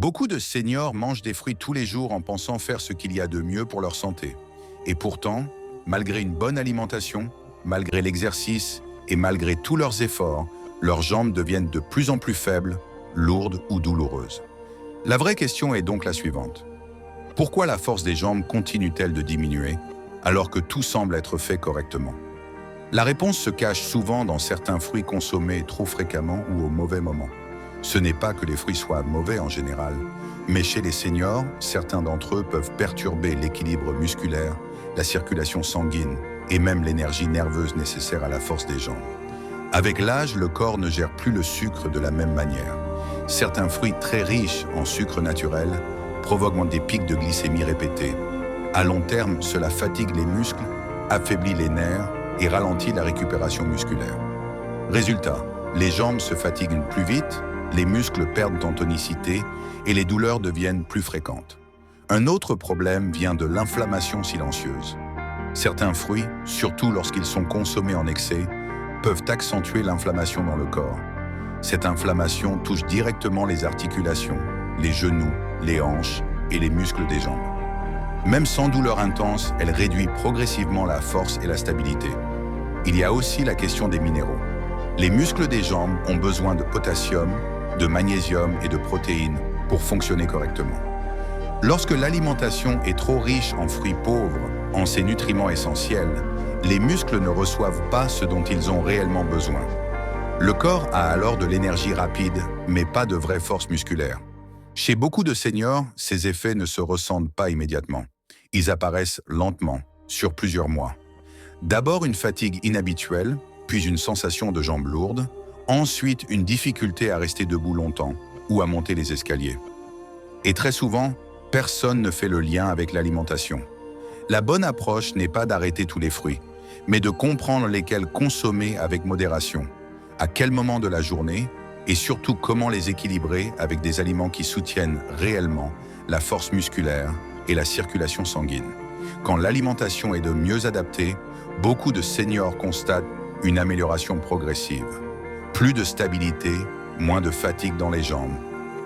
Beaucoup de seniors mangent des fruits tous les jours en pensant faire ce qu'il y a de mieux pour leur santé. Et pourtant, malgré une bonne alimentation, malgré l'exercice et malgré tous leurs efforts, leurs jambes deviennent de plus en plus faibles, lourdes ou douloureuses. La vraie question est donc la suivante. Pourquoi la force des jambes continue-t-elle de diminuer alors que tout semble être fait correctement? La réponse se cache souvent dans certains fruits consommés trop fréquemment ou au mauvais moment. Ce n'est pas que les fruits soient mauvais en général, mais chez les seniors, certains d'entre eux peuvent perturber l'équilibre musculaire, la circulation sanguine et même l'énergie nerveuse nécessaire à la force des jambes. Avec l'âge, le corps ne gère plus le sucre de la même manière. Certains fruits très riches en sucre naturel provoquent des pics de glycémie répétés. À long terme, cela fatigue les muscles, affaiblit les nerfs et ralentit la récupération musculaire. Résultat, les jambes se fatiguent plus vite, les muscles perdent en tonicité et les douleurs deviennent plus fréquentes. Un autre problème vient de l'inflammation silencieuse. Certains fruits, surtout lorsqu'ils sont consommés en excès, peuvent accentuer l'inflammation dans le corps. Cette inflammation touche directement les articulations, les genoux, les hanches et les muscles des jambes. Même sans douleur intense, elle réduit progressivement la force et la stabilité. Il y a aussi la question des minéraux. Les muscles des jambes ont besoin de potassium, de magnésium et de protéines pour fonctionner correctement. Lorsque l'alimentation est trop riche en fruits pauvres, en ces nutriments essentiels, les muscles ne reçoivent pas ce dont ils ont réellement besoin. Le corps a alors de l'énergie rapide, mais pas de vraie force musculaire. Chez beaucoup de seniors, ces effets ne se ressentent pas immédiatement. Ils apparaissent lentement, sur plusieurs mois. D'abord une fatigue inhabituelle, puis une sensation de jambes lourdes, ensuite une difficulté à rester debout longtemps ou à monter les escaliers. Et très souvent, personne ne fait le lien avec l'alimentation. La bonne approche n'est pas d'arrêter tous les fruits, mais de comprendre lesquels consommer avec modération, à quel moment de la journée, et surtout comment les équilibrer avec des aliments qui soutiennent réellement la force musculaire et la circulation sanguine. Quand l'alimentation est de mieux adaptée, beaucoup de seniors constatent une amélioration progressive. Plus de stabilité, moins de fatigue dans les jambes,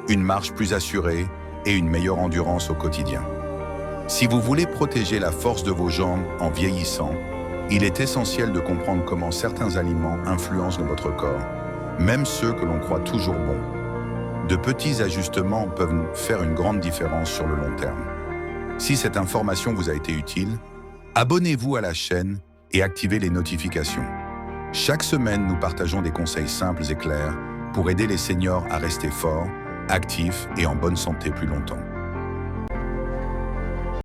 une marche plus assurée et une meilleure endurance au quotidien. Si vous voulez protéger la force de vos jambes en vieillissant, il est essentiel de comprendre comment certains aliments influencent votre corps, même ceux que l'on croit toujours bons. De petits ajustements peuvent faire une grande différence sur le long terme. Si cette information vous a été utile, abonnez-vous à la chaîne et activez les notifications. Chaque semaine, nous partageons des conseils simples et clairs pour aider les seniors à rester forts, actifs et en bonne santé plus longtemps.